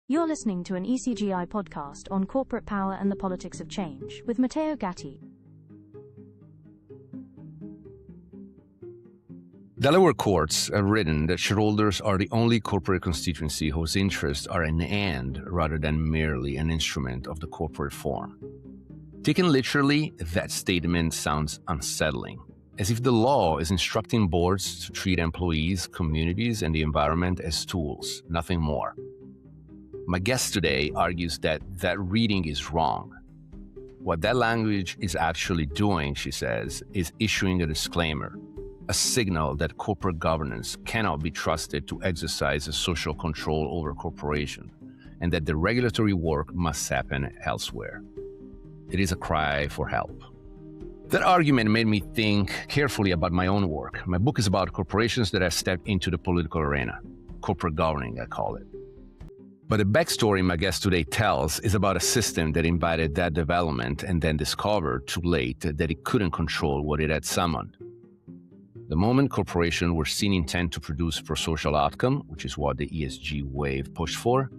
You're listening to an ECGI podcast on corporate power and the politics of change with Matteo Gatti. Delaware courts have written that shareholders are the only corporate constituency whose interests are an and rather than merely an instrument of the corporate form. Taken literally, that statement sounds unsettling, as if the law is instructing boards to treat employees, communities, and the environment as tools, nothing more. My guest today argues that that reading is wrong. What that language is actually doing, she says, is issuing a disclaimer, a signal that corporate governance cannot be trusted to exercise a social control over corporation, and that the regulatory work must happen elsewhere. It is a cry for help. That argument made me think carefully about my own work. My book is about corporations that have stepped into the political arena. Corporate governing, I call it. But the backstory my guest today tells is about a system that invited that development and then discovered too late that it couldn't control what it had summoned. The moment corporations were seen intent to produce pro-social outcome, which is what the ESG wave pushed for,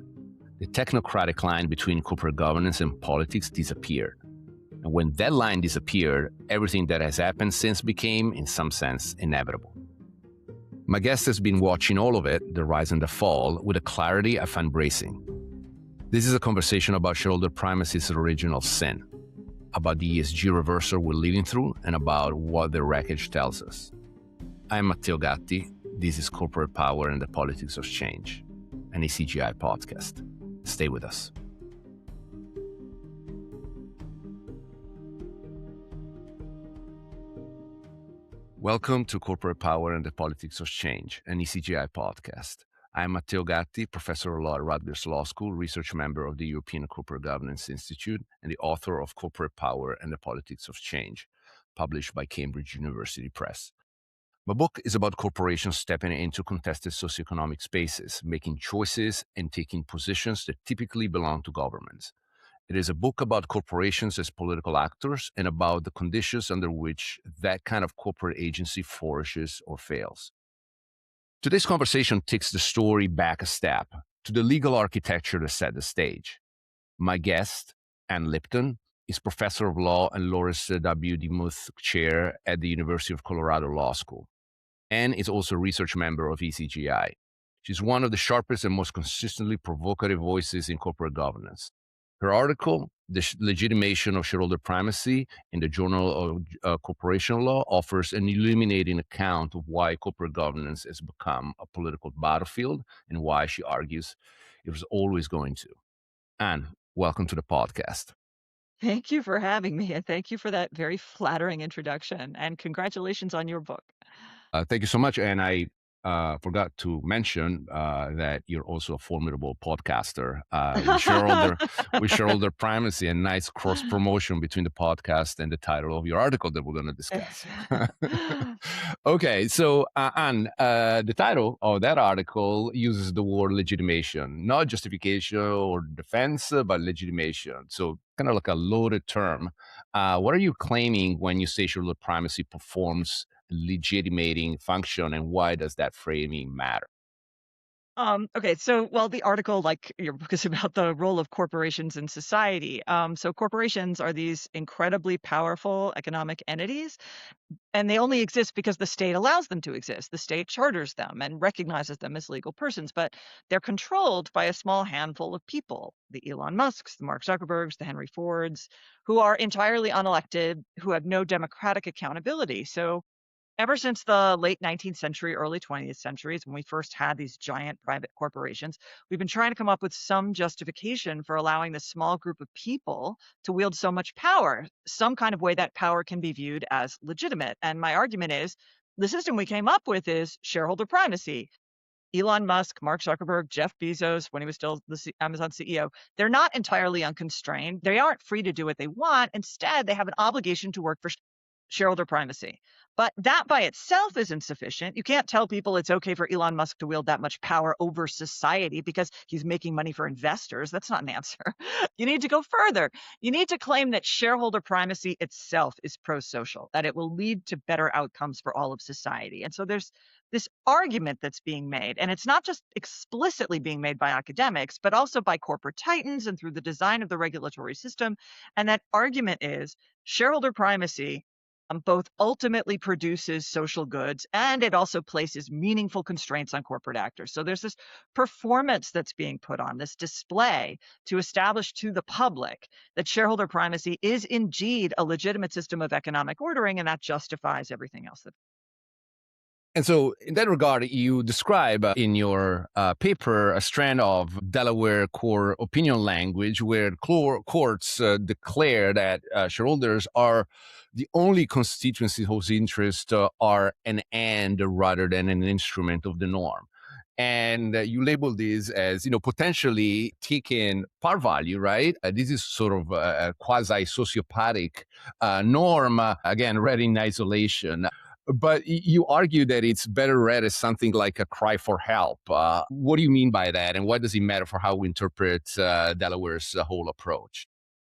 the technocratic line between corporate governance and politics disappeared. And when that line disappeared, everything that has happened since became, in some sense, inevitable. My guest has been watching all of it, the rise and the fall, with a clarity I find bracing. This is a conversation about shareholder primacy's original sin, about the ESG reversal we're living through, and about what the wreckage tells us. I'm Matteo Gatti. This is Corporate Power and the Politics of Change, an ECGI podcast. Stay with us. Welcome to Corporate Power and the Politics of Change, an ECGI podcast. I'm Matteo Gatti, professor of law at Rutgers Law School, research member of the European Corporate Governance Institute, and the author of Corporate Power and the Politics of Change, published by Cambridge University Press. My book is about corporations stepping into contested socioeconomic spaces, making choices and taking positions that typically belong to governments. It is a book about corporations as political actors and about the conditions under which that kind of corporate agency flourishes or fails. Today's conversation takes the story back a step to the legal architecture that set the stage. My guest, Ann Lipton, is professor of law and Laurence DeMuth Chair at the University of Colorado Law School. Ann is also a research member of ECGI. She's one of the sharpest and most consistently provocative voices in corporate governance. Her article, The Legitimation of Shareholder Primacy in the Journal of Corporation Law, offers an illuminating account of why corporate governance has become a political battlefield and why, she argues, it was always going to. Ann, welcome to the podcast. Thank you for having me, and thank you for that very flattering introduction, and congratulations on your book. Thank you so much. And I forgot to mention that you're also a formidable podcaster with Shareholder Primacy, and nice cross-promotion between the podcast and the title of your article that we're going to discuss. Okay, so Ann, the title of that article uses the word legitimation, not justification or defense, but legitimation. So kind of like a loaded term. What are you claiming when you say shareholder primacy performs legitimating function, and why does that framing matter? Okay, so, well, the article, like your book, is about the role of corporations in society. So corporations are these incredibly powerful economic entities, and they only exist because the state allows them to exist. The state charters them and recognizes them as legal persons, but they're controlled by a small handful of people, the Elon Musks, the Mark Zuckerbergs, the Henry Fords, who are entirely unelected, who have no democratic accountability. So ever since the late 19th century, early 20th centuries, when we first had these giant private corporations, we've been trying to come up with some justification for allowing this small group of people to wield so much power, some kind of way that power can be viewed as legitimate. And my argument is the system we came up with is shareholder primacy. Elon Musk, Mark Zuckerberg, Jeff Bezos, when he was still the Amazon CEO, they're not entirely unconstrained. They aren't free to do what they want. Instead, they have an obligation to work for shareholder primacy. But that by itself is insufficient. You can't tell people it's okay for Elon Musk to wield that much power over society because he's making money for investors. That's not an answer. You need to go further. You need to claim that shareholder primacy itself is pro-social, that it will lead to better outcomes for all of society. And so there's this argument that's being made, and it's not just explicitly being made by academics, but also by corporate titans and through the design of the regulatory system. And that argument is shareholder primacy both ultimately produces social goods and it also places meaningful constraints on corporate actors. So there's this performance that's being put on, this display to establish to the public that shareholder primacy is indeed a legitimate system of economic ordering, and that justifies everything else. And so, in that regard, you describe in your paper a strand of Delaware core opinion language where courts declare that shareholders are the only constituency whose interests are an end rather than an instrument of the norm. And you label this as, potentially taking par value, right? This is sort of a quasi-sociopathic norm, again, read in isolation. But you argue that it's better read as something like a cry for help. What do you mean by that? And why does it matter for how we interpret Delaware's whole approach?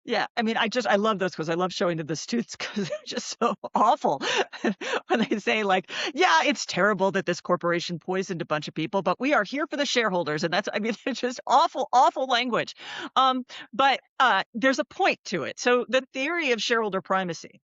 Yeah, I mean, I love those because I love showing to the students because they're just so awful when they say like, yeah, it's terrible that this corporation poisoned a bunch of people, but we are here for the shareholders. And that's, I mean, it's just awful, awful language. But there's a point to it. So the theory of shareholder primacy,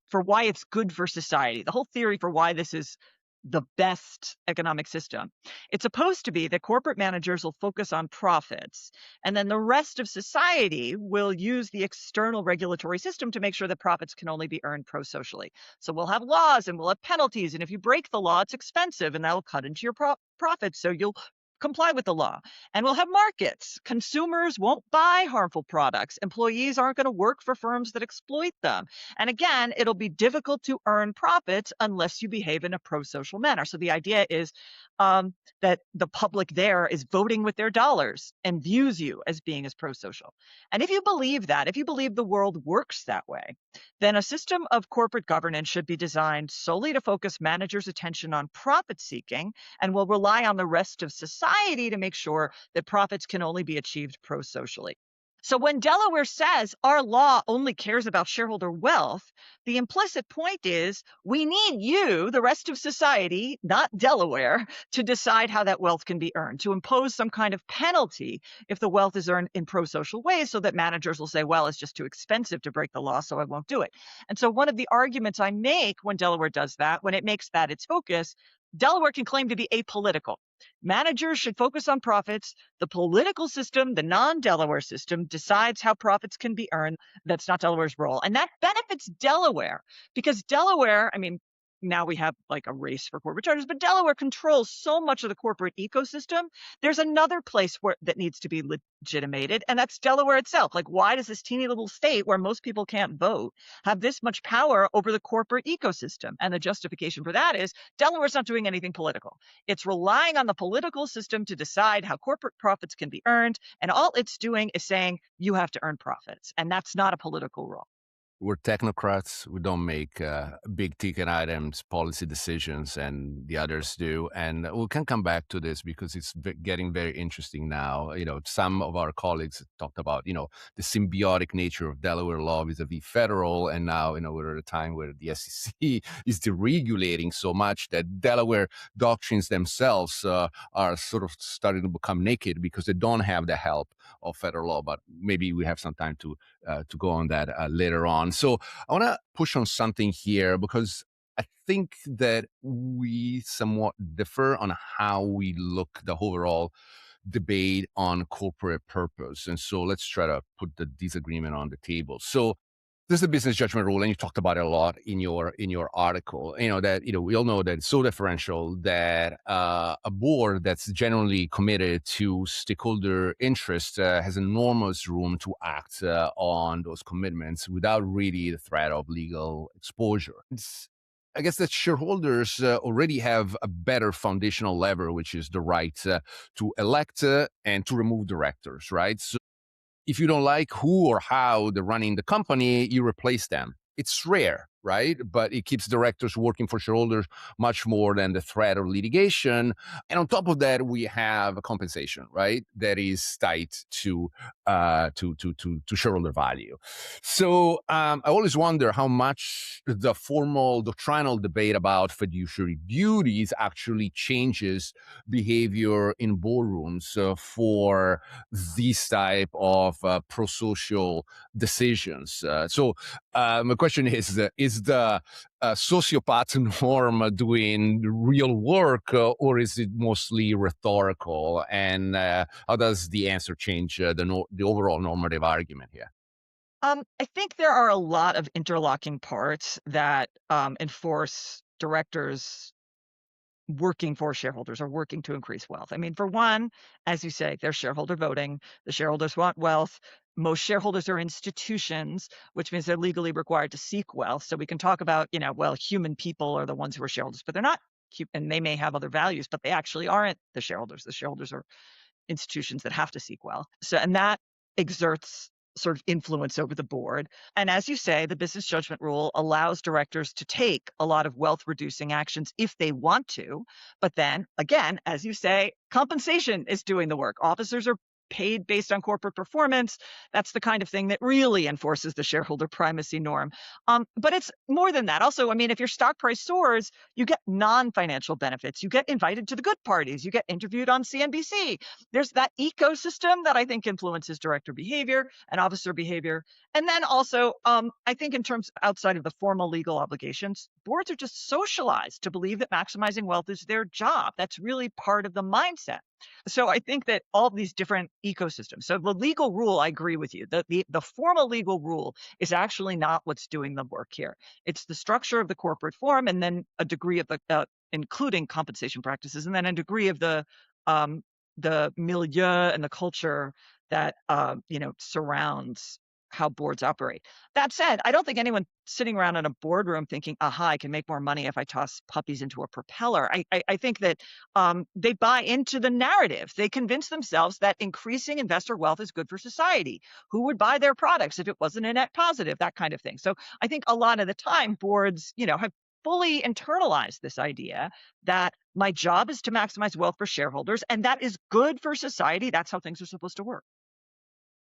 for why it's good for society, the whole theory for why this is the best economic system. It's supposed to be that corporate managers will focus on profits, and then the rest of society will use the external regulatory system to make sure that profits can only be earned pro-socially. So we'll have laws and we'll have penalties, and if you break the law, it's expensive, and that'll cut into your profits, so you'll comply with the law. And we'll have markets. Consumers won't buy harmful products. Employees aren't going to work for firms that exploit them. And again, it'll be difficult to earn profits unless you behave in a pro-social manner. So the idea is that the public there is voting with their dollars and views you as being as pro-social. And if you believe that, if you believe the world works that way, then a system of corporate governance should be designed solely to focus managers' attention on profit seeking and will rely on the rest of society to make sure that profits can only be achieved pro-socially. So when Delaware says our law only cares about shareholder wealth, the implicit point is we need you, the rest of society, not Delaware, to decide how that wealth can be earned, to impose some kind of penalty if the wealth is earned in pro-social ways so that managers will say, well, it's just too expensive to break the law, so I won't do it. And so one of the arguments I make when Delaware does that, when it makes that its focus, Delaware can claim to be apolitical. Managers should focus on profits. The political system, the non-Delaware system, decides how profits can be earned. That's not Delaware's role. And that benefits Delaware because Delaware, I mean, now we have like a race for corporate charters, but Delaware controls so much of the corporate ecosystem. There's another place that needs to be legitimated, and that's Delaware itself. Like, why does this teeny little state where most people can't vote have this much power over the corporate ecosystem? And the justification for that is Delaware's not doing anything political. It's relying on the political system to decide how corporate profits can be earned, and all it's doing is saying you have to earn profits, and that's not a political role. We're technocrats. We don't make big ticket items, policy decisions, and the others do. And we can come back to this because it's getting very interesting now. Some of our colleagues talked about, the symbiotic nature of Delaware law vis-a-vis federal. And now, we're at a time where the SEC is deregulating so much that Delaware doctrines themselves are sort of starting to become naked because they don't have the help of federal law. But maybe we have some time to go on that later on. So I want to push on something here because I think that we somewhat differ on how we look the overall debate on corporate purpose. And so let's try to put the disagreement on the table. So this is the business judgment rule, and you talked about it a lot in your article. That we all know that it's so differential that a board that's generally committed to stakeholder interest has enormous room to act on those commitments without really the threat of legal exposure. I guess that shareholders already have a better foundational lever, which is the right to elect and to remove directors, right? So if you don't like who or how they're running the company, you replace them. It's rare, right? But it keeps directors working for shareholders much more than the threat of litigation. And on top of that, we have compensation, right? That is tied to shareholder value. So I always wonder how much the formal doctrinal debate about fiduciary duties actually changes behavior in boardrooms for these type of pro-social decisions. My question is the sociopath norm doing real work, or is it mostly rhetorical? And how does the answer change the overall normative argument here? I think there are a lot of interlocking parts that enforce directors working for shareholders or working to increase wealth. I mean, for one, as you say, there's shareholder voting. The shareholders want wealth. Most shareholders are institutions, which means they're legally required to seek wealth. So we can talk about, well, human people are the ones who are shareholders, but they're not, and they may have other values, but they actually aren't the shareholders. The shareholders are institutions that have to seek wealth. And that exerts sort of influence over the board. And as you say, the business judgment rule allows directors to take a lot of wealth reducing actions if they want to. But then again, as you say, compensation is doing the work. Officers are paid based on corporate performance. That's the kind of thing that really enforces the shareholder primacy norm. But it's more than that. Also, I mean, if your stock price soars, you get non-financial benefits. You get invited to the good parties. You get interviewed on CNBC. There's that ecosystem that I think influences director behavior and officer behavior. And then also, I think in terms outside of the formal legal obligations, boards are just socialized to believe that maximizing wealth is their job. That's really part of the mindset. So I think that all these different ecosystems. So the legal rule, I agree with you. The formal legal rule is actually not what's doing the work here. It's the structure of the corporate form, and then a degree of the including compensation practices, and then a degree of the milieu and the culture that surrounds how boards operate. That said, I don't think anyone sitting around in a boardroom thinking, aha, I can make more money if I toss puppies into a propeller. I think that they buy into the narrative. They convince themselves that increasing investor wealth is good for society. Who would buy their products if it wasn't a net positive? That kind of thing. So I think a lot of the time boards, have fully internalized this idea that my job is to maximize wealth for shareholders, and that is good for society. That's how things are supposed to work.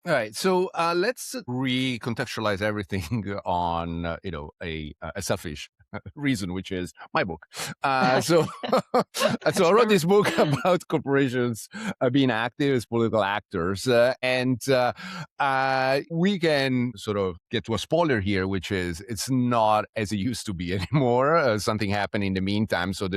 All right, so let's recontextualize everything on a selfish reason, which is my book. So I wrote this book about corporations being active as political actors, and we can sort of get to a spoiler here, which is it's not as it used to be anymore. Something happened in the meantime, so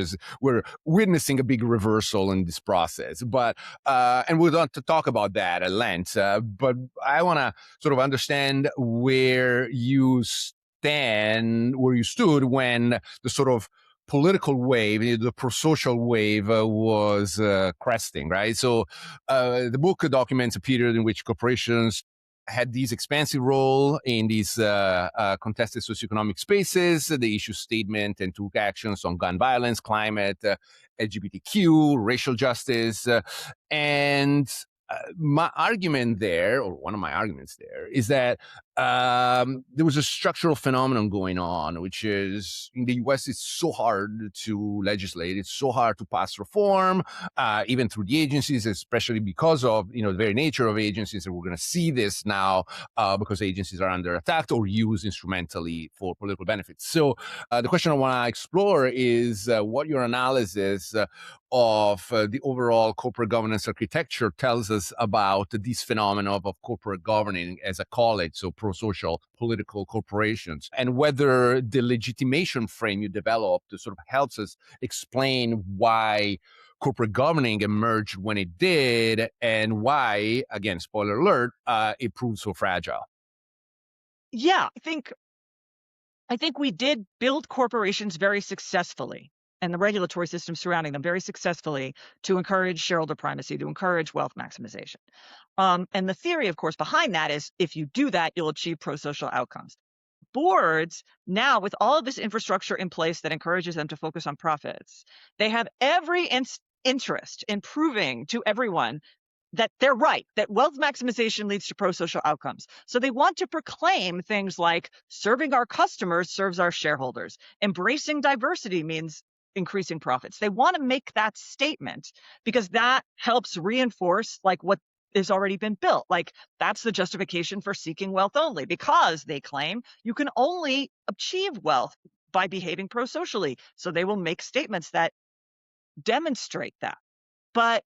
we're witnessing a big reversal in this process. But and we're going to talk about that at length. But I want to sort of understand where you stood when the sort of political wave, the pro-social wave was cresting, right? So the book documents a period in which corporations had this expansive role in these contested socioeconomic spaces. They issued statement and took actions on gun violence, climate, LGBTQ, racial justice, and my argument there, or one of my arguments there, is that there was a structural phenomenon going on, which is in the US, it's so hard to legislate. It's so hard to pass reform, even through the agencies, especially because of the very nature of agencies. And we're going to see this now because agencies are under attack or used instrumentally for political benefits. So the question I want to explore is what your analysis of the overall corporate governance architecture tells us about this phenomenon of corporate governing, as I call it, so pro-social political corporations, and whether the legitimation frame you developed sort of helps us explain why corporate governing emerged when it did, and why, again, spoiler alert, it proved so fragile. Yeah, I think we did build corporations very successfully, and the regulatory system surrounding them very successfully, to encourage shareholder primacy, to encourage wealth maximization. And the theory, of course, behind that is if you do that, you'll achieve pro-social outcomes. Boards now, with all of this infrastructure in place that encourages them to focus on profits, they have every interest in proving to everyone that they're right, that wealth maximization leads to pro-social outcomes. So they want to proclaim things like serving our customers serves our shareholders. Embracing diversity means increasing profits. They want to make that statement because that helps reinforce like what has already been built. Like that's the justification for seeking wealth only, because they claim you can only achieve wealth by behaving pro-socially. So they will make statements that demonstrate that. But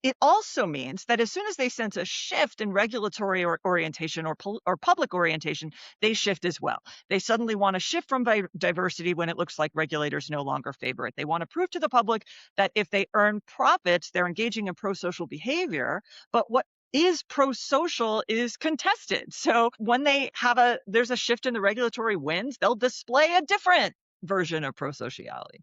it also means that as soon as they sense a shift in regulatory orientation or public orientation, they shift as well. They suddenly want to shift from diversity when it looks like regulators no longer favor it. They want to prove to the public that if they earn profits, they're engaging in pro-social behavior. But what is pro-social is contested. So when there's a shift in the regulatory winds, they'll display a different version of pro-sociality.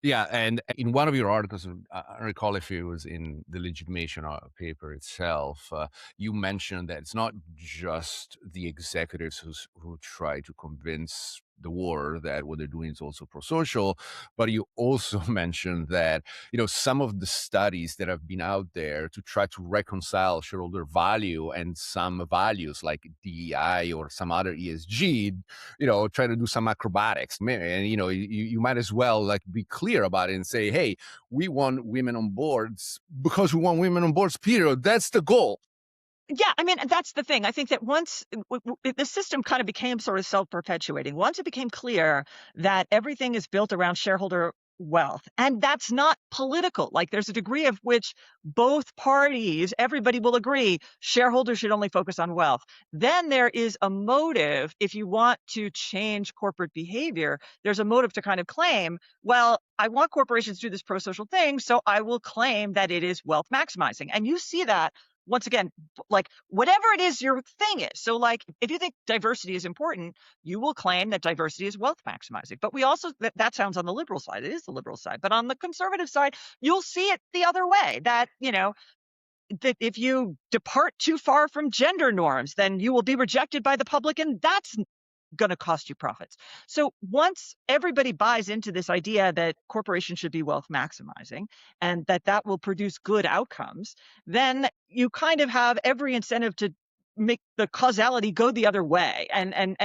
Yeah, and in one of your articles, I don't recall if it was in the legitimation paper itself, you mentioned that it's not just the executives who try to convince the world that what they're doing is also pro-social, but you also mentioned that some of the studies that have been out there to try to reconcile shareholder value and some values like DEI or some other ESG, try to do some acrobatics. And you might as well like be clear about it and say, hey, we want women on boards because we want women on boards, period. That's the goal. Yeah, I mean, that's the thing. I think that once the system kind of became sort of self-perpetuating, once it became clear that everything is built around shareholder wealth, and that's not political. Like there's a degree of which both parties, everybody will agree, shareholders should only focus on wealth. Then there is a motive, if you want to change corporate behavior, there's a motive to kind of claim, well, I want corporations to do this pro-social thing, so I will claim that it is wealth maximizing. And you see that once again, like whatever it is your thing is. So like if you think diversity is important, you will claim that diversity is wealth maximizing. But we also, that sounds on the liberal side. It is the liberal side. But on the conservative side, you'll see it the other way, that, that if you depart too far from gender norms, then you will be rejected by the public, and that's going to cost you profits. So once everybody buys into this idea that corporations should be wealth maximizing and that will produce good outcomes, then you kind of have every incentive to make the causality go the other way and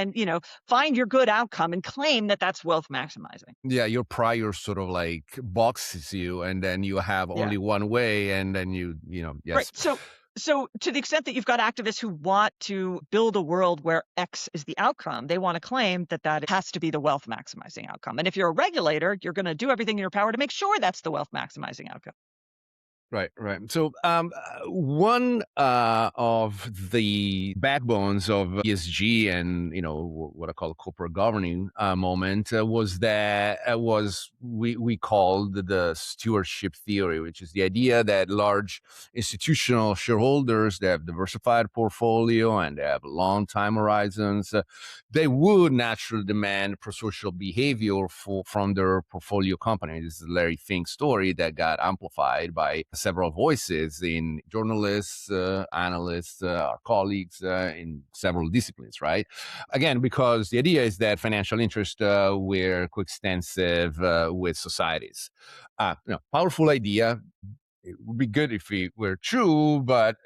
find your good outcome and claim that that's wealth maximizing. Yeah, your prior sort of like boxes you, and then you have only one way, and then yes. Right. So to the extent that you've got activists who want to build a world where X is the outcome, they want to claim that has to be the wealth maximizing outcome. And if you're a regulator, you're going to do everything in your power to make sure that's the wealth maximizing outcome. Right. So one of the backbones of ESG and what I call corporate governing moment was we called the stewardship theory, which is the idea that large institutional shareholders, they have diversified portfolio and they have long time horizons. They would naturally demand pro-social behavior from their portfolio companies. This is the Larry Fink story that got amplified by several voices in journalists, analysts, our colleagues in several disciplines, right? Again, because the idea is that financial interests were coextensive with societies. Powerful idea. It would be good if it were true, but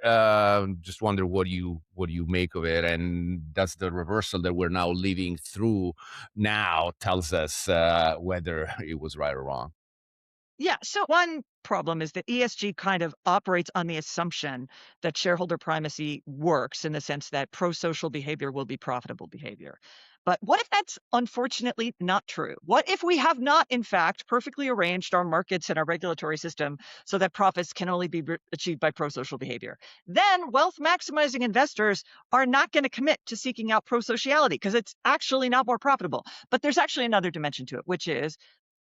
just wonder what you make of it, and does the reversal that we're now living through now tells us whether it was right or wrong. Yeah. So one problem is that ESG kind of operates on the assumption that shareholder primacy works in the sense that pro-social behavior will be profitable behavior. But what if that's unfortunately not true? What if we have not, in fact, perfectly arranged our markets and our regulatory system so that profits can only be achieved by pro-social behavior? Then wealth maximizing investors are not going to commit to seeking out pro-sociality because it's actually not more profitable. But there's actually another dimension to it, which is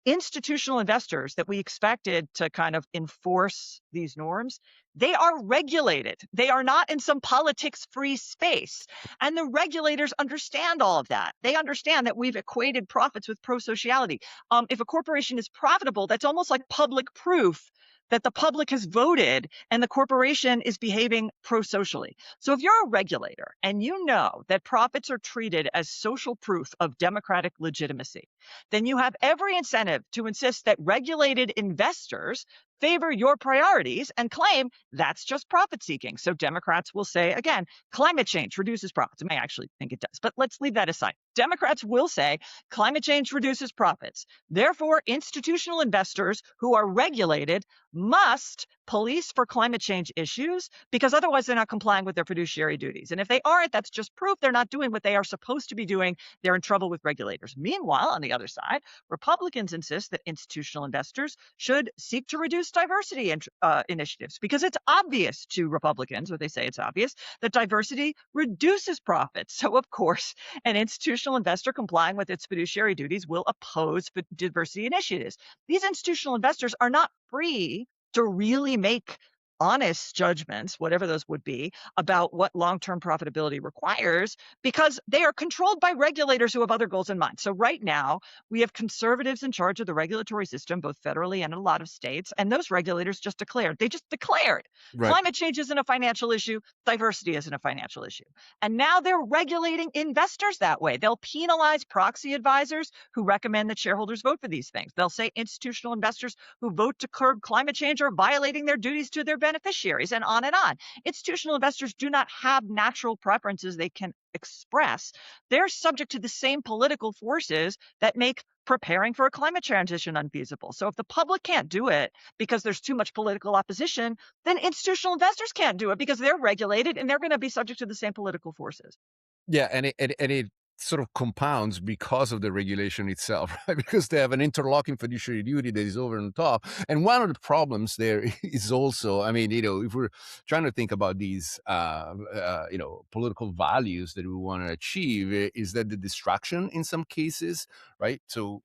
institutional investors that we expected to kind of enforce these norms, they are regulated. They are not in some politics-free space. And the regulators understand all of that. They understand that we've equated profits with pro-sociality. If a corporation is profitable, that's almost like public proof that the public has voted and the corporation is behaving pro-socially. So if you're a regulator and you know that profits are treated as social proof of democratic legitimacy, then you have every incentive to insist that regulated investors favor your priorities and claim that's just profit seeking. So Democrats will say, again, climate change reduces profits. I may actually think it does, but let's leave that aside. Democrats will say climate change reduces profits. Therefore, institutional investors who are regulated must police for climate change issues because otherwise they're not complying with their fiduciary duties. And if they aren't, that's just proof they're not doing what they are supposed to be doing. They're in trouble with regulators. Meanwhile, on the other side, Republicans insist that institutional investors should seek to reduce diversity initiatives because it's obvious to Republicans, or they say it's obvious, that diversity reduces profits. So, of course, an institutional investor complying with its fiduciary duties will oppose diversity initiatives. These institutional investors are not free to really make honest judgments, whatever those would be, about what long-term profitability requires, because they are controlled by regulators who have other goals in mind. So right now, we have conservatives in charge of the regulatory system, both federally and in a lot of states, and those regulators just declared Right. climate change isn't a financial issue, diversity isn't a financial issue. And now they're regulating investors that way. They'll penalize proxy advisors who recommend that shareholders vote for these things. They'll say institutional investors who vote to curb climate change are violating their duties to their beneficiaries, and on and on. Institutional investors do not have natural preferences they can express. They're subject to the same political forces that make preparing for a climate transition unfeasible. So if the public can't do it because there's too much political opposition, then institutional investors can't do it because they're regulated and they're going to be subject to the same political forces. Yeah, and it sort of compounds because of the regulation itself, right? Because they have an interlocking fiduciary duty that is over and top. And one of the problems there is also, I mean, if we're trying to think about these, political values that we want to achieve, is that the distraction in some cases, right? So,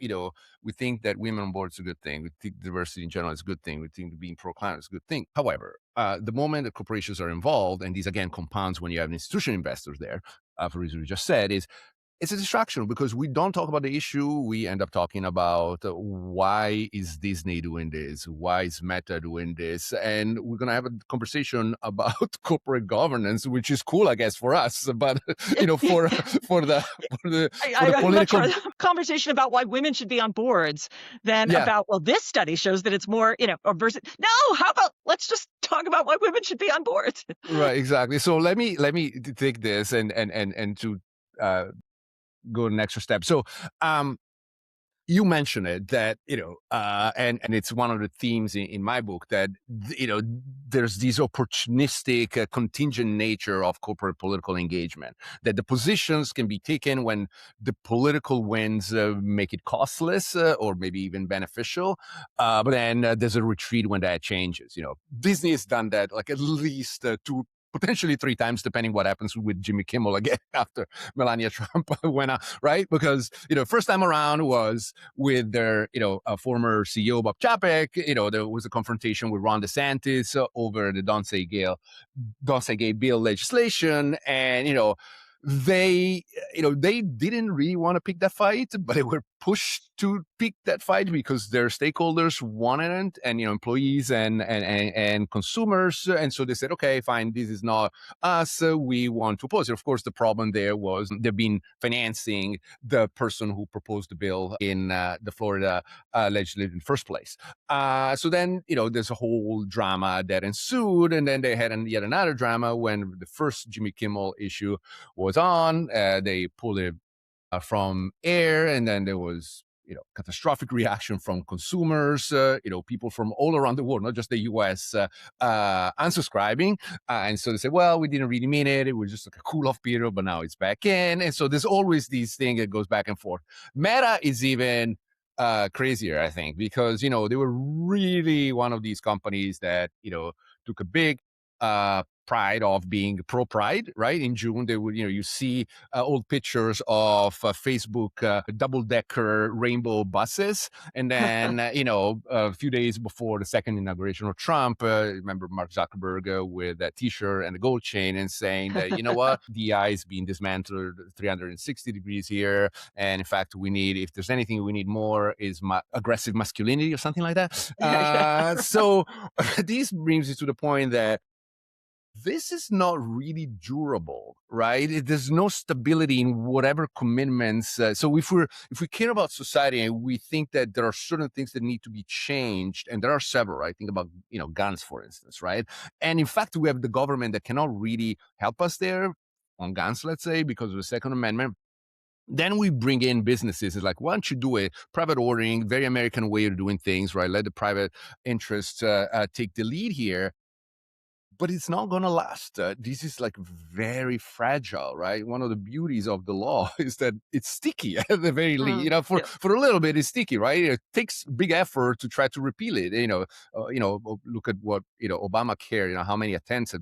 we think that women on board is a good thing. We think diversity in general is a good thing. We think being pro-climate is a good thing. However, the moment that corporations are involved, and these again compounds when you have institutional investors there, for reasons we just said, is it's a distraction because we don't talk about the issue. We end up talking about why is Disney doing this? Why is Meta doing this? And we're going to have a conversation about corporate governance, which is cool, I guess, for us. But, for the I'd much political rather have a conversation about why women should be on boards than about, well, this study shows that it's more, or versus. No, how about let's just talk about why women should be on boards. Right, exactly. So let me take this and to go an extra step. So you mentioned it that, and it's one of the themes in my book that, there's this opportunistic, contingent nature of corporate political engagement, that the positions can be taken when the political winds make it costless or maybe even beneficial. But then there's a retreat when that changes. Disney has done that like at least potentially 3 times, depending what happens with Jimmy Kimmel again after Melania Trump went out, right? Because, first time around was with their, former CEO, Bob Chapek. There was a confrontation with Ron DeSantis over the Don't Say Gay bill legislation. And, they didn't really want to pick that fight, but they were pushed to pick that fight because their stakeholders wanted it, and employees and consumers, and so they said, okay, fine, this is not us. We want to oppose it. Of course, the problem there was they've been financing the person who proposed the bill in the Florida legislature in the first place. So then there's a whole drama that ensued, and then they had yet another drama when the first Jimmy Kimmel issue was on. They pulled it from air, and then there was catastrophic reaction from consumers, people from all around the world, not just the US, unsubscribing. And so they said, well, we didn't really mean it. It was just like a cool off period, but now it's back in. And so there's always this thing that goes back and forth. Meta is even crazier, I think, because, they were really one of these companies that, took a big pride of being pro-pride, right? In June, they would, you see old pictures of Facebook double-decker rainbow buses. And then, a few days before the second inauguration of Trump, remember Mark Zuckerberg with that T-shirt and the gold chain and saying that, what, DI is being dismantled 360 degrees here. And in fact, if there's anything we need more is aggressive masculinity or something like that. So this brings you to the point that this is not really durable, right? There's no stability in whatever commitments. So if we care about society and we think that there are certain things that need to be changed, and there are several, right? Think about guns, for instance, right? And in fact, we have the government that cannot really help us there on guns, let's say, because of the Second Amendment. Then we bring in businesses. It's like, why don't you do a private ordering, very American way of doing things, right? Let the private interests take the lead here. But it's not going to last. This is like very fragile, right? One of the beauties of the law is that it's sticky at the very least. Yeah. For a little bit, it's sticky, right? It takes big effort to try to repeal it. Look at what Obamacare. How many attempts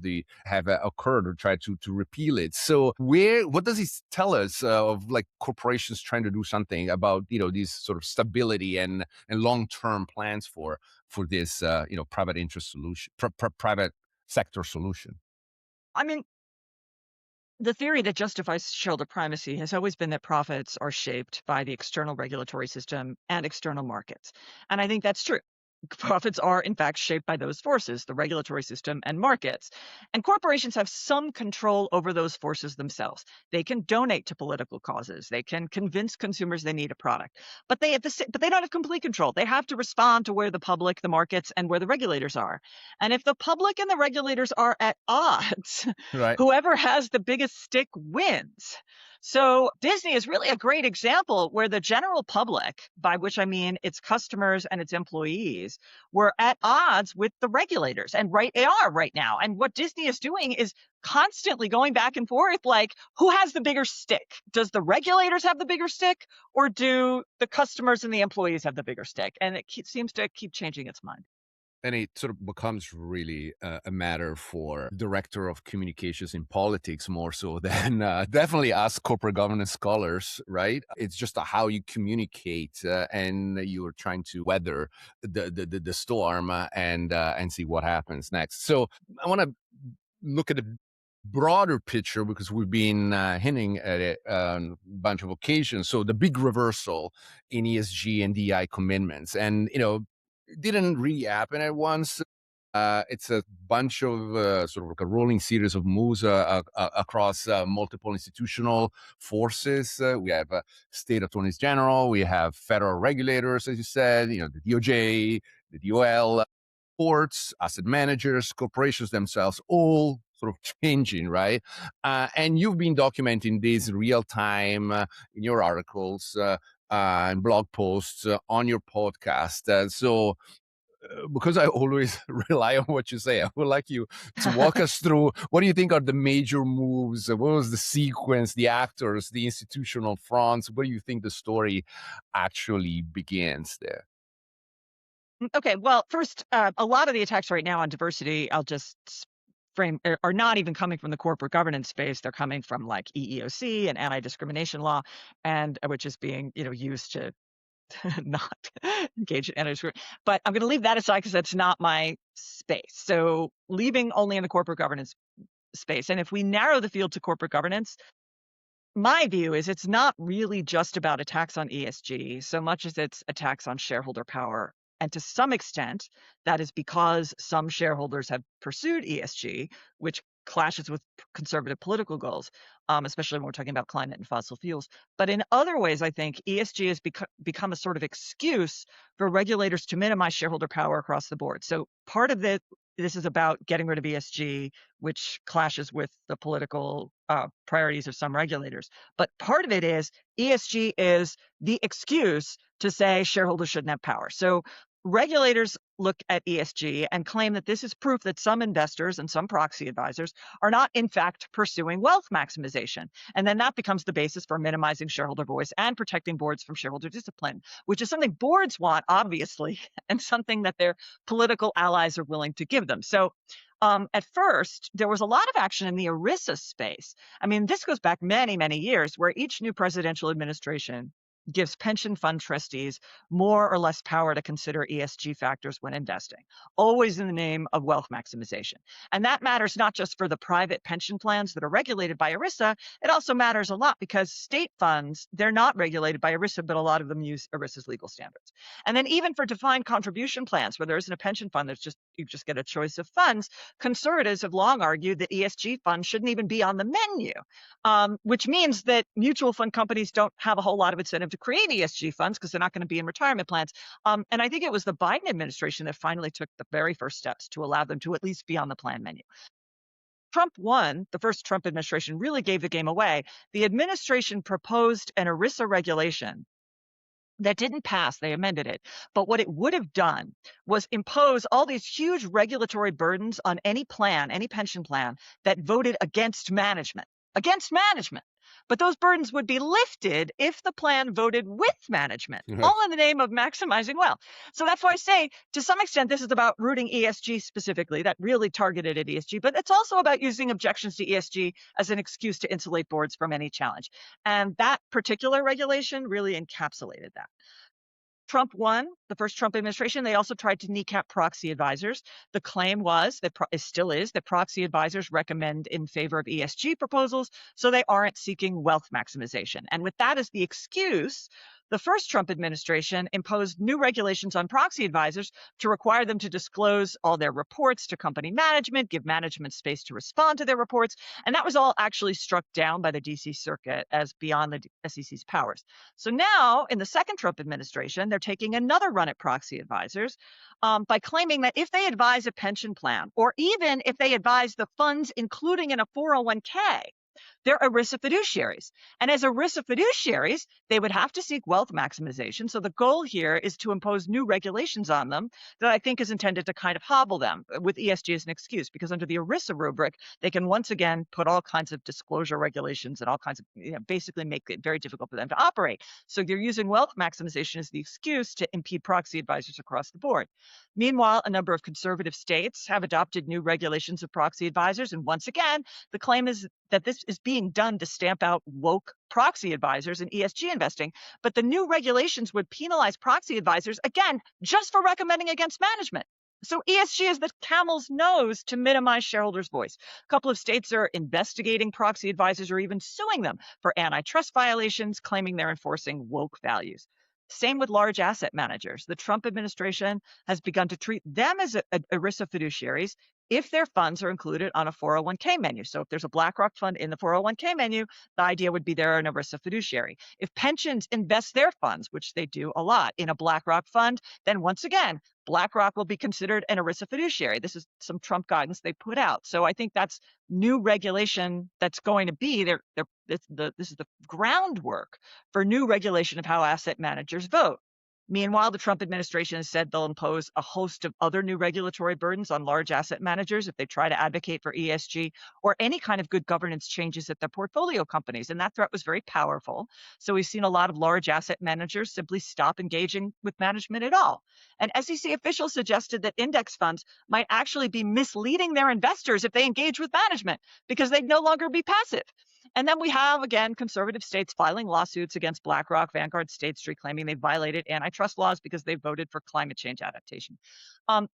have occurred to try to repeal it? So what does it tell us of like corporations trying to do something about these sort of stability and long term plans for this private interest solution, private sector solution? I mean, the theory that justifies shareholder primacy has always been that profits are shaped by the external regulatory system and external markets. And I think that's true. Profits are, in fact, shaped by those forces, the regulatory system and markets. And corporations have some control over those forces themselves. They can donate to political causes. They can convince consumers they need a product. But they don't have complete control. They have to respond to where the public, the markets, and where the regulators are. And if the public and the regulators are at odds, Right. whoever has the biggest stick wins. So Disney is really a great example where the general public, by which I mean its customers and its employees, were at odds with the regulators. And they are right now. And what Disney is doing is constantly going back and forth, like, who has the bigger stick? Does the regulators have the bigger stick, or do the customers and the employees have the bigger stick? And it seems to keep changing its mind. And it sort of becomes really a matter for director of communications in politics more so than definitely us corporate governance scholars, right? It's just how you communicate, and you're trying to weather the storm and see what happens next. So I want to look at the broader picture because we've been hinting at it on a bunch of occasions. So the big reversal in ESG and DI commitments, and it didn't really happen at once. It's a bunch of sort of like a rolling series of moves across multiple institutional forces. We have state attorneys general, we have federal regulators, as you said, the DOJ, the DOL, courts, asset managers, corporations themselves, all sort of changing, right? And you've been documenting this real time in your articles and blog posts on your podcast. So because I always rely on what you say, I would like you to walk us through what do you think are the major moves? What was the sequence, the actors, the institutional fronts? Where do you think the story actually begins there? Okay, well, first, a lot of the attacks right now on diversity, I'll just frame, are not even coming from the corporate governance space. They're coming from like EEOC and anti-discrimination law, and which is being used to not engage in anti-discrimination. But I'm going to leave that aside because that's not my space. So leaving only in the corporate governance space, and if we narrow the field to corporate governance, my view is it's not really just about attacks on ESG so much as it's attacks on shareholder power. And to some extent, that is because some shareholders have pursued ESG, which clashes with conservative political goals, especially when we're talking about climate and fossil fuels. But in other ways, I think ESG has become a sort of excuse for regulators to minimize shareholder power across the board. So part of this is about getting rid of ESG, which clashes with the political priorities of some regulators. But part of it is ESG is the excuse to say shareholders shouldn't have power. So regulators look at ESG and claim that this is proof that some investors and some proxy advisors are not, in fact, pursuing wealth maximization. And then that becomes the basis for minimizing shareholder voice and protecting boards from shareholder discipline, which is something boards want, obviously, and something that their political allies are willing to give them. So at first, there was a lot of action in the ERISA space. I mean, this goes back many, many years where each new presidential administration gives pension fund trustees more or less power to consider ESG factors when investing, always in the name of wealth maximization. And that matters not just for the private pension plans that are regulated by ERISA, it also matters a lot because state funds, they're not regulated by ERISA, but a lot of them use ERISA's legal standards. And then even for defined contribution plans, where there isn't a pension fund, you just get a choice of funds, conservatives have long argued that ESG funds shouldn't even be on the menu, which means that mutual fund companies don't have a whole lot of incentive to create ESG funds because they're not going to be in retirement plans. And I think it was the Biden administration that finally took the very first steps to allow them to at least be on the plan menu. Trump won, the first Trump administration really gave the game away. The administration proposed an ERISA regulation that didn't pass. They amended it. But what it would have done was impose all these huge regulatory burdens on any plan, any pension plan that voted against management. But those burdens would be lifted if the plan voted with management, all in the name of maximizing wealth. So that's why I say, to some extent, this is about rooting ESG specifically, that really targeted at ESG, but it's also about using objections to ESG as an excuse to insulate boards from any challenge. And that particular regulation really encapsulated that. Trump won, the first Trump administration. They also tried to kneecap proxy advisors. The claim was, that it still is, that proxy advisors recommend in favor of ESG proposals, so they aren't seeking wealth maximization. And with that as the excuse, the first Trump administration imposed new regulations on proxy advisors to require them to disclose all their reports to company management, give management space to respond to their reports. And that was all actually struck down by the DC Circuit as beyond the SEC's powers. So now, in the second Trump administration, they're taking another run at proxy advisors by claiming that if they advise a pension plan, or even if they advise the funds including in a 401k, they're ERISA fiduciaries. And as ERISA fiduciaries, they would have to seek wealth maximization. So the goal here is to impose new regulations on them that I think is intended to kind of hobble them with ESG as an excuse, because under the ERISA rubric, they can once again put all kinds of disclosure regulations and all kinds of, basically make it very difficult for them to operate. So they're using wealth maximization as the excuse to impede proxy advisors across the board. Meanwhile, a number of conservative states have adopted new regulations of proxy advisors. And once again, the claim is that this is being done to stamp out woke proxy advisors in ESG investing. But the new regulations would penalize proxy advisors, again, just for recommending against management. So ESG is the camel's nose to minimize shareholders' voice. A couple of states are investigating proxy advisors or even suing them for antitrust violations, claiming they're enforcing woke values. Same with large asset managers. The Trump administration has begun to treat them as ERISA fiduciaries if their funds are included on a 401k menu. So if there's a BlackRock fund in the 401k menu, the idea would be they're an ERISA fiduciary. If pensions invest their funds, which they do a lot, in a BlackRock fund, then once again, BlackRock will be considered an ERISA fiduciary. This is some Trump guidance they put out. So I think that's new regulation that's going to be there. This is the groundwork for new regulation of how asset managers vote. Meanwhile, the Trump administration has said they'll impose a host of other new regulatory burdens on large asset managers if they try to advocate for ESG or any kind of good governance changes at their portfolio companies. And that threat was very powerful. So we've seen a lot of large asset managers simply stop engaging with management at all. And SEC officials suggested that index funds might actually be misleading their investors if they engage with management because they'd no longer be passive. And then we have, again, conservative states filing lawsuits against BlackRock, Vanguard, State Street, claiming they violated antitrust laws because they voted for climate change adaptation.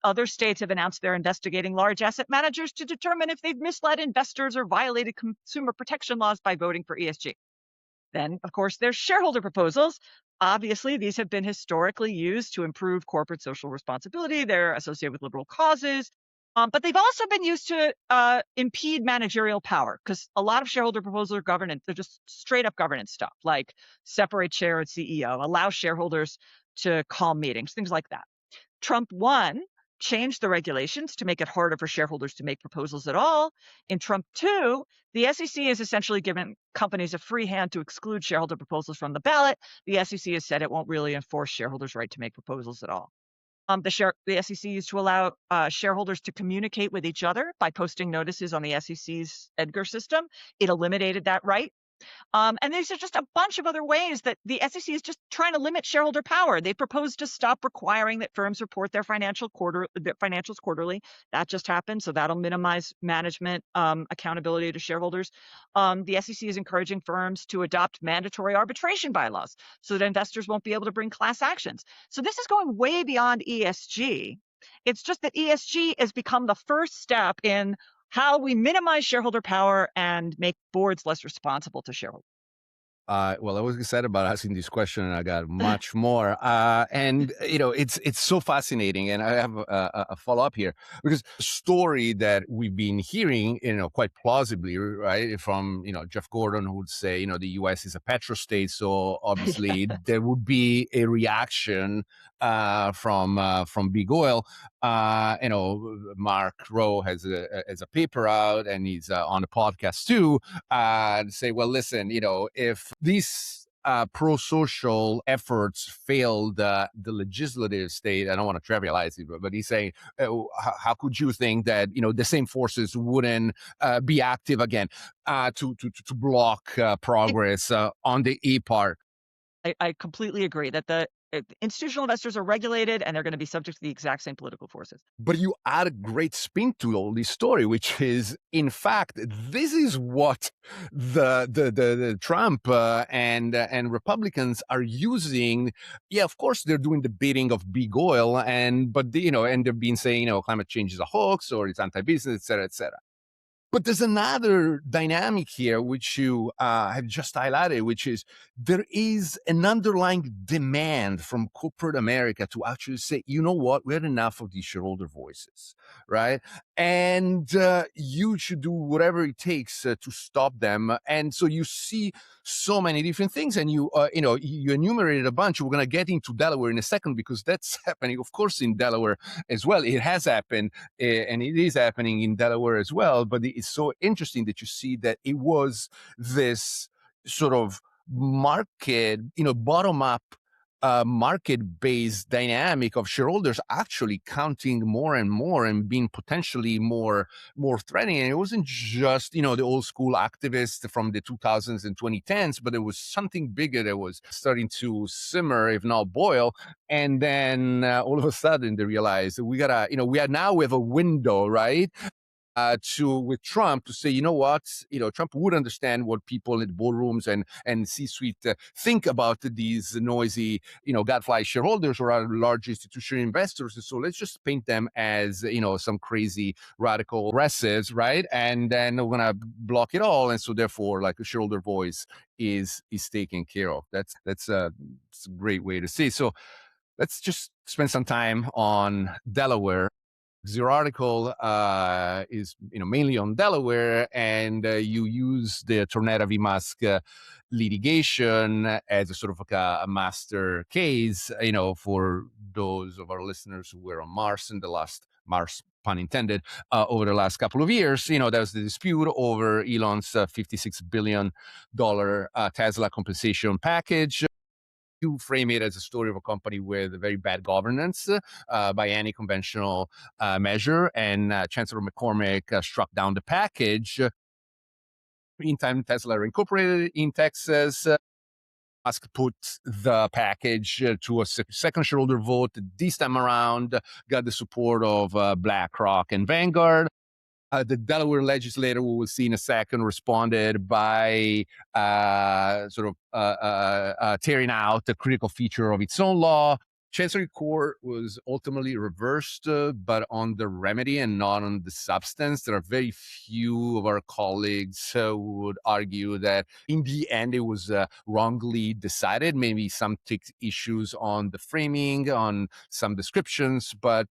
Other states have announced they're investigating large asset managers to determine if they've misled investors or violated consumer protection laws by voting for ESG. Then, of course, there's shareholder proposals. Obviously, these have been historically used to improve corporate social responsibility. They're associated with liberal causes. But they've also been used to impede managerial power, because a lot of shareholder proposals are governance. They're just straight up governance stuff, like separate chair and CEO, allow shareholders to call meetings, things like that. Trump 1 changed the regulations to make it harder for shareholders to make proposals at all. In Trump 2, the SEC has essentially given companies a free hand to exclude shareholder proposals from the ballot. The SEC has said it won't really enforce shareholders' right to make proposals at all. The SEC used to allow shareholders to communicate with each other by posting notices on the SEC's EDGAR system. It eliminated that right And these are just a bunch of other ways that the SEC is just trying to limit shareholder power. They propose to stop requiring that firms report their financials quarterly. That just happened, so that'll minimize management accountability to shareholders. The SEC is encouraging firms to adopt mandatory arbitration bylaws so that investors won't be able to bring class actions. So this is going way beyond ESG. It's just that ESG has become the first step in how we minimize shareholder power and make boards less responsible to shareholders. Well, I was excited about asking this question, and I got much more. And it's so fascinating. And I have a follow up here because the story that we've been hearing, quite plausibly, right, from Jeff Gordon, who would say, the U.S. is a petrostate, so obviously there would be a reaction from big oil. Mark Rowe has a paper out, and he's on a podcast too. Say, well, listen, if these pro-social efforts failed the legislative state, I don't want to trivialize it, but he's saying, how could you think that the same forces wouldn't be active again to block progress on the E part? I completely agree that the institutional investors are regulated and they're going to be subject to the exact same political forces. But you add a great spin to all this story, which is, in fact, this is what the Trump and Republicans are using. Yeah, of course, they're doing the bidding of big oil, and they've been saying, climate change is a hoax or it's anti-business, et cetera, et cetera. But there's another dynamic here, which you have just highlighted, which is there is an underlying demand from corporate America to actually say, you know what, we had enough of these shareholder voices, right? And you should do whatever it takes to stop them. And so you see so many different things, and you enumerated a bunch. We're going to get into Delaware in a second because that's happening, of course, in Delaware as well. It has happened, and it is happening in Delaware as well. But it's so interesting that you see that it was this sort of market, bottom up market-based dynamic of shareholders actually counting more and more and being potentially more threatening. And it wasn't just the old school activists from the 2000s and 2010s, but there was something bigger that was starting to simmer, if not boil. And then all of a sudden they realized that we have a window, right? With Trump to say, Trump would understand what people in the boardrooms and C-suite think about these noisy, gadfly shareholders or our large institutional investors. And so let's just paint them as, some crazy radical progressives, right? And then we're gonna block it all. And so therefore, like a shareholder voice is taken care of. That's a great way to see. So let's just spend some time on Delaware. Your article is mainly on Delaware, and you use the Tornetta v. Musk litigation as a sort of like a master case, for those of our listeners who were on Mars in the last Mars, pun intended, over the last couple of years. There was the dispute over Elon's $56 billion Tesla compensation package. You frame it as a story of a company with very bad governance by any conventional measure, and Chancellor McCormick struck down the package. Meantime, Tesla incorporated in Texas. Musk put the package to a second shareholder vote. This time around, got the support of BlackRock and Vanguard. The Delaware legislator, we will see in a second, responded by tearing out a critical feature of its own law. Chancery Court was ultimately reversed, but on the remedy and not on the substance. There are very few of our colleagues who would argue that in the end it was wrongly decided. Maybe some take issues on the framing, on some descriptions, but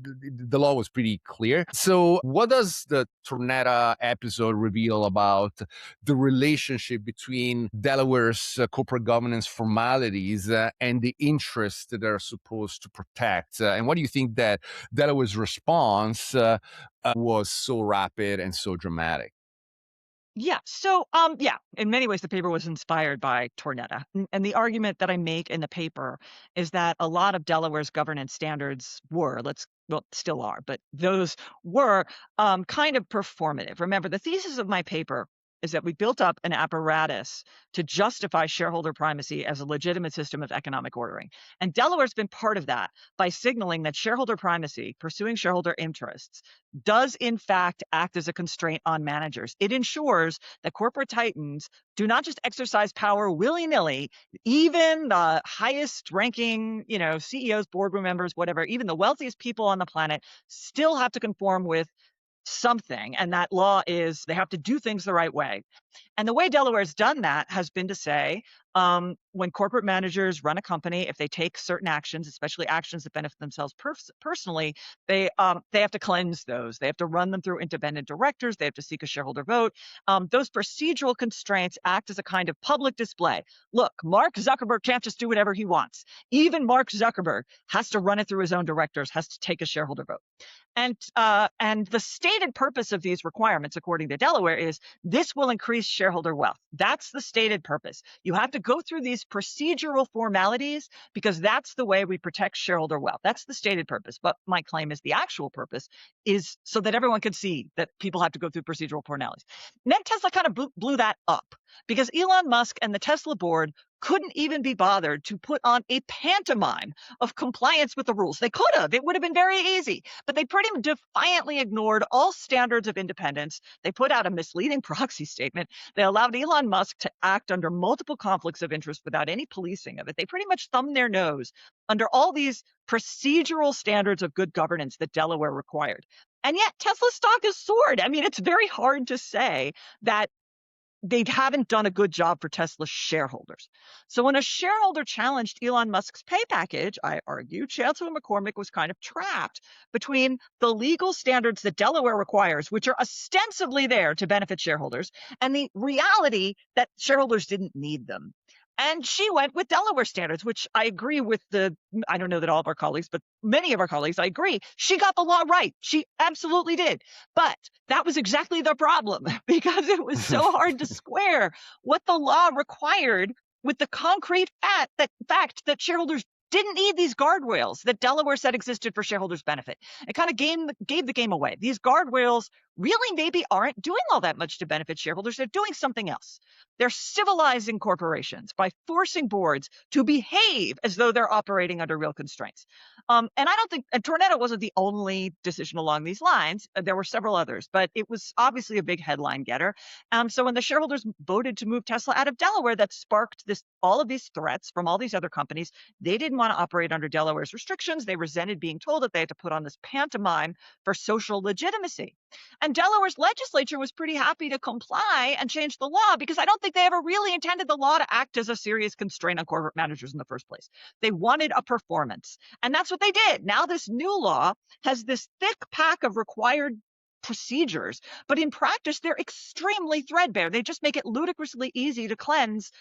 the law was pretty clear. So what does the Tornetta episode reveal about the relationship between Delaware's corporate governance formalities and the interests that they're supposed to protect? And why do you think that Delaware's response was so rapid and so dramatic? Yeah. So, in many ways, the paper was inspired by Tornetta. And the argument that I make in the paper is that a lot of Delaware's governance standards still are, but those were kind of performative. Remember, the thesis of my paper is that we built up an apparatus to justify shareholder primacy as a legitimate system of economic ordering. And Delaware's been part of that by signaling that shareholder primacy, pursuing shareholder interests, does in fact act as a constraint on managers. It ensures that corporate titans do not just exercise power willy-nilly. Even the highest ranking, CEOs, boardroom members, whatever, even the wealthiest people on the planet still have to conform with something. And that law is they have to do things the right way. And the way Delaware's done that has been to say, when corporate managers run a company, if they take certain actions, especially actions that benefit themselves personally, they have to cleanse those. They have to run them through independent directors. They have to seek a shareholder vote. Those procedural constraints act as a kind of public display. Look, Mark Zuckerberg can't just do whatever he wants. Even Mark Zuckerberg has to run it through his own directors, has to take a shareholder vote. And the stated purpose of these requirements, according to Delaware, is this will increase shareholder wealth. That's the stated purpose. You have to go through these procedural formalities because that's the way we protect shareholder wealth. That's the stated purpose. But my claim is the actual purpose is so that everyone can see that people have to go through procedural formalities. And then Tesla kind of blew that up because Elon Musk and the Tesla board couldn't even be bothered to put on a pantomime of compliance with the rules. They could have. It would have been very easy. But they pretty defiantly ignored all standards of independence. They put out a misleading proxy statement. They allowed Elon Musk to act under multiple conflicts of interest without any policing of it. They pretty much thumbed their nose under all these procedural standards of good governance that Delaware required. And yet Tesla stock has soared. I mean, it's very hard to say that they haven't done a good job for Tesla shareholders. So when a shareholder challenged Elon Musk's pay package, I argue, Chancellor McCormick was kind of trapped between the legal standards that Delaware requires, which are ostensibly there to benefit shareholders, and the reality that shareholders didn't need them. And she went with Delaware standards, which I agree with I don't know that all of our colleagues, but many of our colleagues, I agree. She got the law right. She absolutely did. But that was exactly the problem because it was so hard to square what the law required with the concrete fact that shareholders didn't need these guardrails that Delaware said existed for shareholders' benefit. It kind of gave the game away. These guardrails really maybe aren't doing all that much to benefit shareholders. They're doing something else. They're civilizing corporations by forcing boards to behave as though they're operating under real constraints. And I don't think Tornetta wasn't the only decision along these lines. There were several others, but it was obviously a big headline getter. So when the shareholders voted to move Tesla out of Delaware, that sparked all of these threats from all these other companies. They didn't want to operate under Delaware's restrictions. They resented being told that they had to put on this pantomime for social legitimacy. And Delaware's legislature was pretty happy to comply and change the law because I don't think they ever really intended the law to act as a serious constraint on corporate managers in the first place. They wanted a performance. And that's what they did. Now this new law has this thick pack of required procedures, but in practice, they're extremely threadbare. They just make it ludicrously easy to cleanse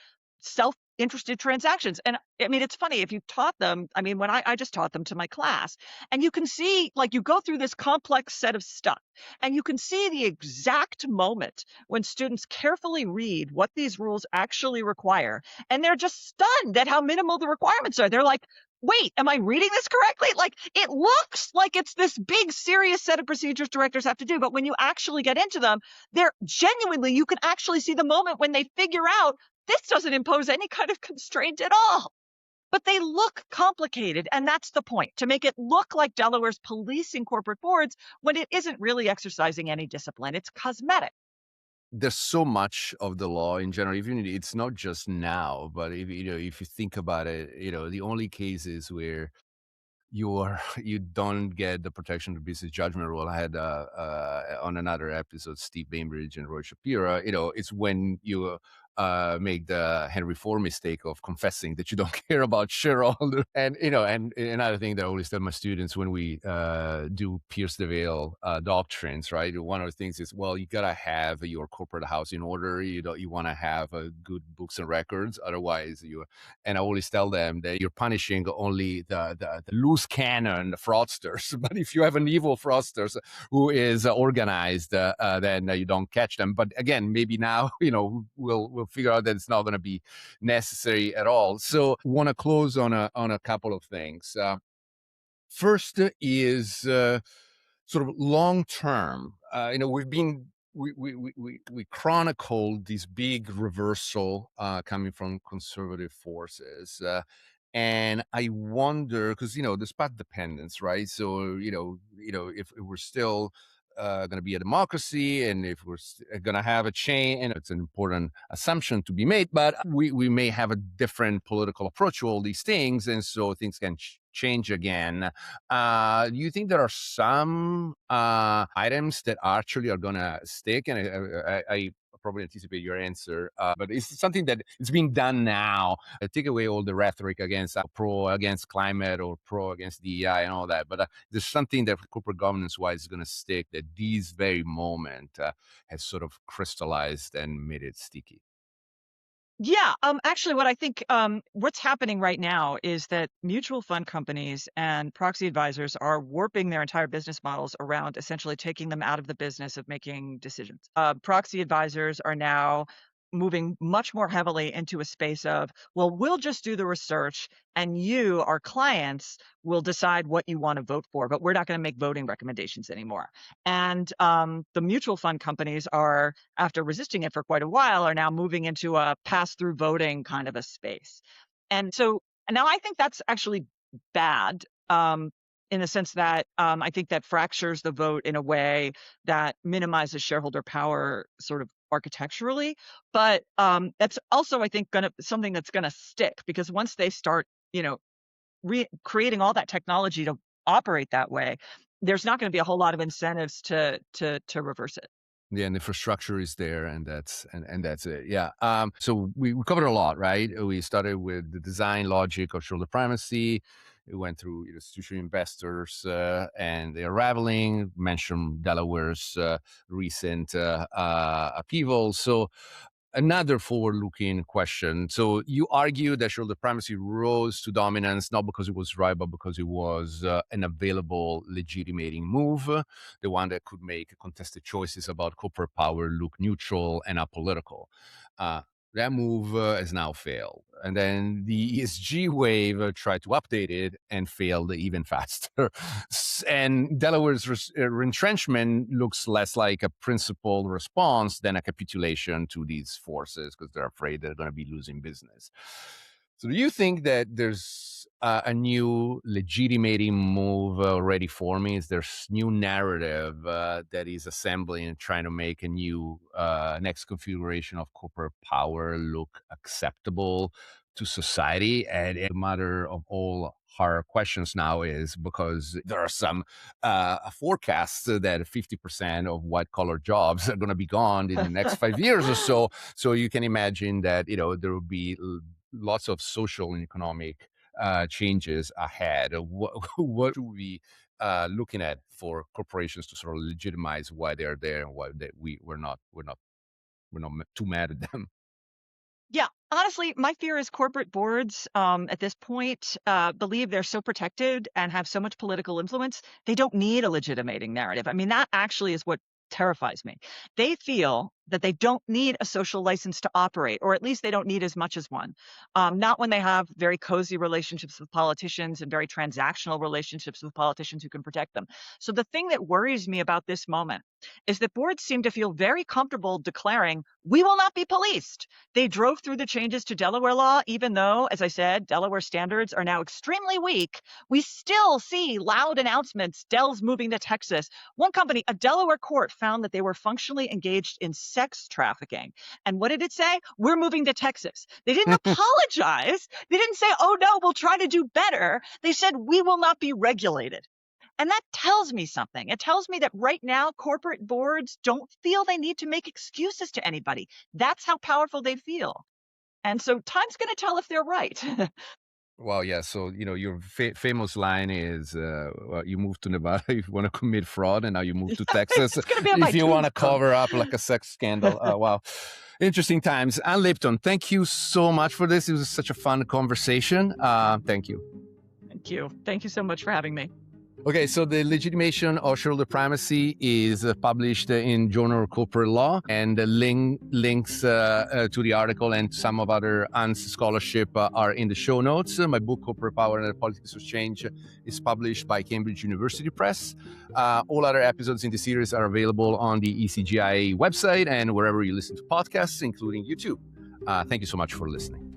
self-interested transactions. And I mean, it's funny if you taught them, I mean, when I just taught them to my class, and you can see, like, you go through this complex set of stuff, and you can see the exact moment when students carefully read what these rules actually require, and they're just stunned at how minimal the requirements are. They're like, wait, am I reading this correctly? Like, it looks like it's this big, serious set of procedures directors have to do, but when you actually get into them, they're genuinely, you can actually see the moment when they figure out this doesn't impose any kind of constraint at all. But they look complicated, and that's the point, to make it look like Delaware's policing corporate boards when it isn't really exercising any discipline. It's cosmetic. There's so much of the law in general, even it's not just now, but if you think about it, the only cases where you don't get the protection of business judgment rule. I had on another episode Steve Bainbridge and Roy Shapiro. It's when you make the Henry Ford mistake of confessing that you don't care about shareholder. And and another thing that I always tell my students when we do Pierce the Veil doctrines, right? One of the things is, well, you gotta have your corporate house in order. You want to have good books and records. Otherwise, and I always tell them that you're punishing only the loose cannon fraudsters. But if you have an evil fraudster who is organized, then you don't catch them. But again, maybe now, we'll figure out that it's not going to be necessary at all. So want to close on a couple of things. First is sort of long term. We've been we chronicled this big reversal coming from conservative forces. And I wonder, because there's path dependence, right? So if we're still going to be a democracy, and if we're going to have a change, and it's an important assumption to be made, but we may have a different political approach to all these things, and so things can change again. Do you think there are some items that actually are going to stick? And I probably anticipate your answer, but it's something that is being done now. Take away all the rhetoric against pro against climate or pro against DEI and all that. But there's something that corporate governance wise is going to stick, that this very moment has sort of crystallized and made it sticky. Yeah, actually, what I think what's happening right now is that mutual fund companies and proxy advisors are warping their entire business models around essentially taking them out of the business of making decisions. Proxy advisors are now moving much more heavily into a space of, well, we'll just do the research and you, our clients, will decide what you want to vote for, but we're not going to make voting recommendations anymore. And the mutual fund companies are, after resisting it for quite a while, are now moving into a pass-through voting kind of a space. And so now I think that's actually bad, in the sense that I think that fractures the vote in a way that minimizes shareholder power sort of architecturally. But that's also, I think, something that's going to stick, because once they start, creating all that technology to operate that way, there's not going to be a whole lot of incentives to reverse it. Yeah, and the infrastructure is there, and that's it. Yeah. So we covered a lot, right? We started with the design logic of shareholder primacy. We went through institutional investors and the unraveling. Mentioned Delaware's recent upheaval. So another forward-looking question. So you argue that shareholder primacy rose to dominance not because it was right, but because it was an available legitimating move, the one that could make contested choices about corporate power look neutral and apolitical. That move has now failed. And then the ESG wave tried to update it and failed even faster. And Delaware's retrenchment looks less like a principled response than a capitulation to these forces, because they're afraid they're going to be losing business. So do you think that there's a new legitimating move already forming? Is there new narrative that is assembling and trying to make a new next configuration of corporate power look acceptable to society? And the matter of all hard questions now is because there are some forecasts that 50% of white-collar jobs are going to be gone in the next 5 years or so. So you can imagine that there will be lots of social and economic changes ahead. What should we be looking at for corporations to sort of legitimize why they're there and why we're not too mad at them? Yeah, honestly, my fear is corporate boards at this point believe they're so protected and have so much political influence, they don't need a legitimating narrative. I mean, that actually is what terrifies me. They feel that they don't need a social license to operate, or at least they don't need as much as one. Not when they have very cozy relationships with politicians and very transactional relationships with politicians who can protect them. So the thing that worries me about this moment is that boards seem to feel very comfortable declaring, we will not be policed. They drove through the changes to Delaware law, even though, as I said, Delaware standards are now extremely weak. We still see loud announcements, Dell's moving to Texas. One company, a Delaware court, found that they were functionally engaged in sex trafficking. And what did it say? We're moving to Texas. They didn't apologize. They didn't say, oh no, we'll try to do better. They said, we will not be regulated. And that tells me something. It tells me that right now, corporate boards don't feel they need to make excuses to anybody. That's how powerful they feel. And so time's going to tell if they're right. Well, yeah. So, your famous line is, well, you moved to Nevada if you want to commit fraud, and now you move to Texas It's going to be on my if you want to tombstone. cover up like a sex scandal. Wow. Interesting times. Ann Lipton, thank you so much for this. It was such a fun conversation. Thank you. Thank you. Thank you so much for having me. Okay, so the legitimation of shareholder primacy is published in Journal of Corporate Law, and the links to the article and some of other Ann's scholarship are in the show notes. My book, Corporate Power and the Politics of Change, is published by Cambridge University Press. All other episodes in the series are available on the ECGI website and wherever you listen to podcasts, including YouTube. Thank you so much for listening.